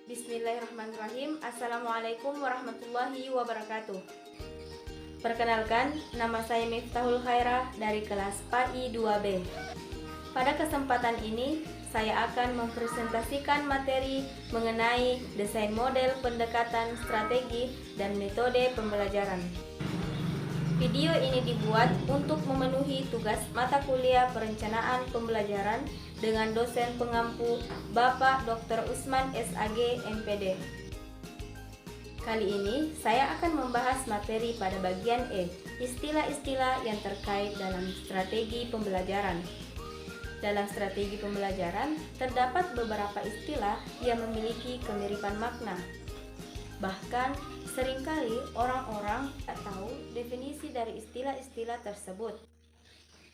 Bismillahirrahmanirrahim. Assalamualaikum warahmatullahi wabarakatuh. Perkenalkan, nama saya Miftahul Khairah dari kelas PAI 2B. Pada kesempatan ini, saya akan mempresentasikan materi mengenai desain model pendekatan strategi dan metode pembelajaran. Video ini dibuat untuk memenuhi tugas mata kuliah perencanaan pembelajaran dengan dosen pengampu Bapak Dr. Usman SAG MPD. Kali ini saya akan membahas materi pada bagian E, istilah-istilah yang terkait dalam strategi pembelajaran. Dalam strategi pembelajaran terdapat beberapa istilah yang memiliki kemiripan makna. Bahkan seringkali orang-orang tak tahu definisi dari istilah-istilah tersebut.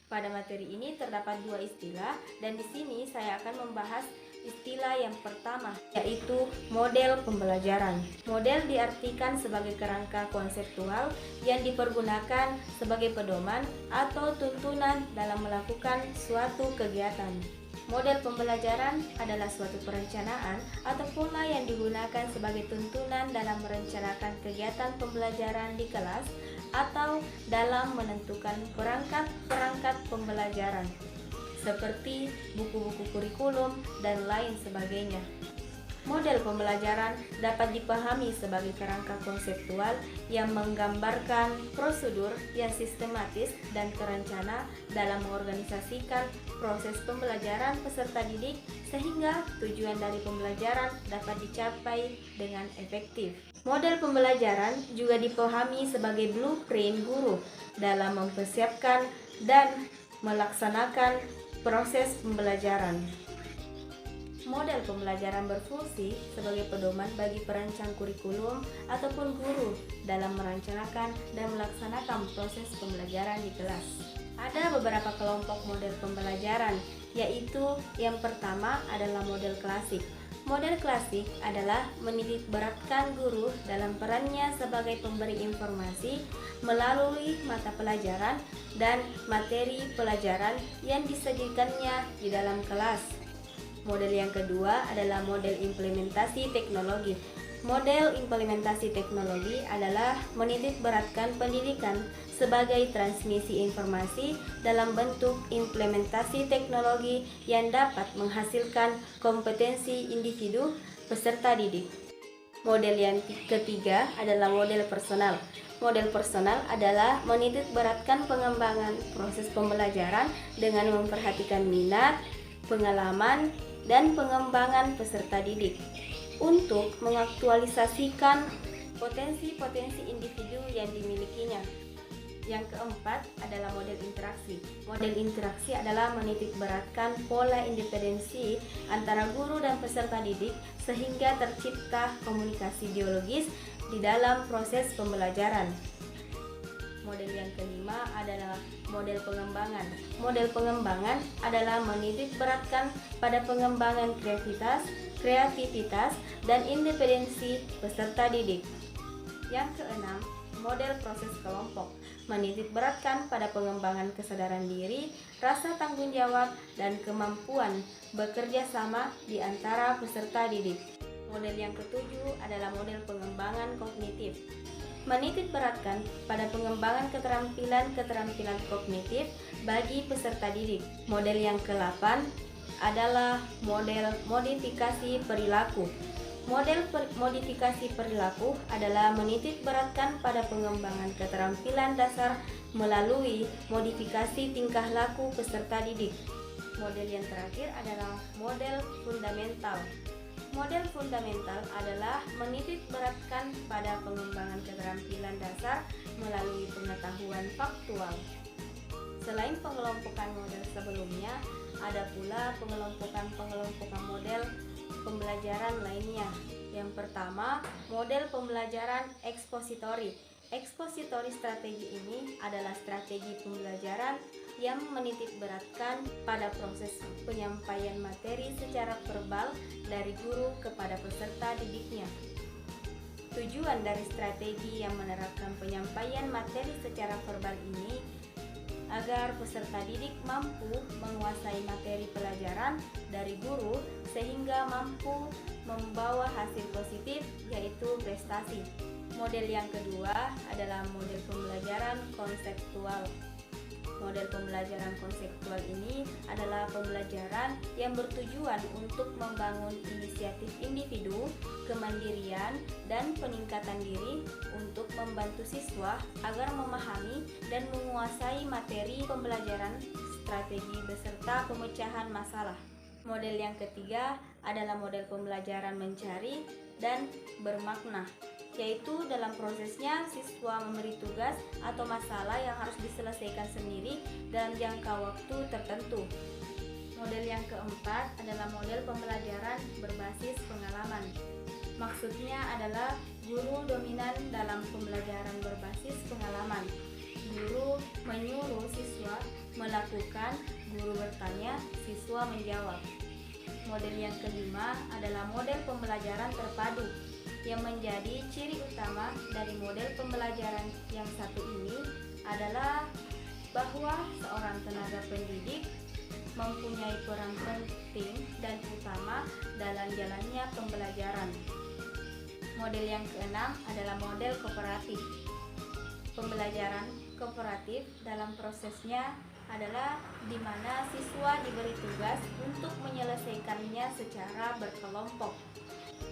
Pada materi ini terdapat dua istilah dan di sini saya akan membahas istilah yang pertama, yaitu model pembelajaran. Model diartikan sebagai kerangka konseptual yang dipergunakan sebagai pedoman atau tuntunan dalam melakukan suatu kegiatan. Model pembelajaran adalah suatu perencanaan atau pola yang digunakan sebagai tuntunan dalam merencanakan kegiatan pembelajaran di kelas atau dalam menentukan perangkat-perangkat pembelajaran seperti buku-buku kurikulum dan lain sebagainya. Model pembelajaran dapat dipahami sebagai kerangka konseptual yang menggambarkan prosedur yang sistematis dan terencana dalam mengorganisasikan proses pembelajaran peserta didik sehingga tujuan dari pembelajaran dapat dicapai dengan efektif. Model pembelajaran juga dipahami sebagai blueprint guru dalam mempersiapkan dan melaksanakan proses pembelajaran. Model pembelajaran berfungsi sebagai pedoman bagi perancang kurikulum ataupun guru dalam merencanakan dan melaksanakan proses pembelajaran di kelas. Ada beberapa kelompok model pembelajaran, yaitu yang pertama adalah model klasik. Model klasik adalah menitikberatkan guru dalam perannya sebagai pemberi informasi melalui mata pelajaran dan materi pelajaran yang disajikannya di dalam kelas. Model yang kedua adalah model implementasi teknologi. Model implementasi teknologi adalah menitikberatkan pendidikan sebagai transmisi informasi dalam bentuk implementasi teknologi yang dapat menghasilkan kompetensi individu peserta didik. Model yang ketiga adalah model personal. Model personal adalah menitikberatkan pengembangan proses pembelajaran dengan memperhatikan minat, pengalaman, dan pengembangan peserta didik untuk mengaktualisasikan potensi-potensi individu yang dimilikinya. Yang keempat adalah model interaksi. Model interaksi adalah menitikberatkan pola independensi antara guru dan peserta didik sehingga tercipta komunikasi biologis di dalam proses pembelajaran. Model yang kelima adalah model pengembangan. Model pengembangan adalah menitikberatkan pada pengembangan kreativitas, dan independensi peserta didik. Yang keenam, model proses kelompok. Menitikberatkan pada pengembangan kesadaran diri, rasa tanggung jawab, dan kemampuan bekerja sama di antara peserta didik. Model yang ketujuh adalah model pengembangan kognitif. Menitikberatkan pada pengembangan keterampilan kognitif bagi peserta didik. Model yang ke-8 adalah model modifikasi perilaku. Model modifikasi perilaku adalah menitikberatkan pada pengembangan keterampilan dasar melalui modifikasi tingkah laku peserta didik. Model yang terakhir adalah model fundamental. Model fundamental adalah menitikberatkan pada pengembangan keterampilan dasar melalui pengetahuan faktual. Selain pengelompokan model sebelumnya, ada pula pengelompokan model pembelajaran lainnya. Yang pertama, model pembelajaran ekspositori. Ekspositori strategi ini adalah strategi pembelajaran yang menitikberatkan pada proses penyampaian materi secara verbal dari guru kepada peserta didiknya. Tujuan dari strategi yang menerapkan penyampaian materi secara verbal ini agar peserta didik mampu menguasai materi pelajaran dari guru sehingga mampu membawa hasil positif, yaitu prestasi. Model yang kedua adalah model pembelajaran konseptual. Model pembelajaran konseptual ini adalah pembelajaran yang bertujuan untuk membangun inisiatif individu, kemandirian, dan peningkatan diri untuk membantu siswa agar memahami dan menguasai materi pembelajaran, strategi beserta pemecahan masalah. Model yang ketiga adalah model pembelajaran mencari dan bermakna, yaitu dalam prosesnya siswa memberi tugas atau masalah yang harus diselesaikan sendiri dalam jangka waktu tertentu. Model yang keempat adalah model pembelajaran berbasis pengalaman. Maksudnya adalah guru dominan dalam pembelajaran berbasis pengalaman. Guru menyuruh siswa melakukan, guru bertanya, siswa menjawab. Model yang kelima adalah model pembelajaran terpadu, yang menjadi ciri utama dari model pembelajaran yang satu ini adalah bahwa seorang tenaga pendidik mempunyai peran penting dan utama dalam jalannya pembelajaran. Model yang keenam adalah model kooperatif. Pembelajaran kooperatif dalam prosesnya adalah di mana siswa diberi tugas untuk menyelesaikannya secara berkelompok.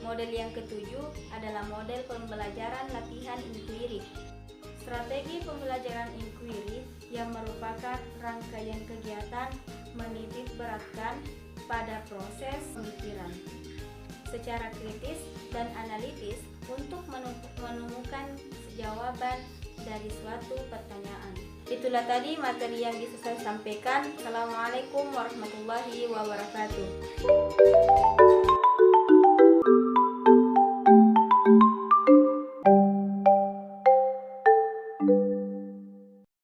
Model yang ketujuh adalah model pembelajaran latihan inquiry. Strategi pembelajaran inquiry yang merupakan rangkaian kegiatan menitik beratkan pada proses pemikiran secara kritis dan analitis untuk menemukan jawaban dari suatu pertanyaan. Itulah tadi materi yang bisa saya sampaikan. Assalamualaikum warahmatullahi wabarakatuh.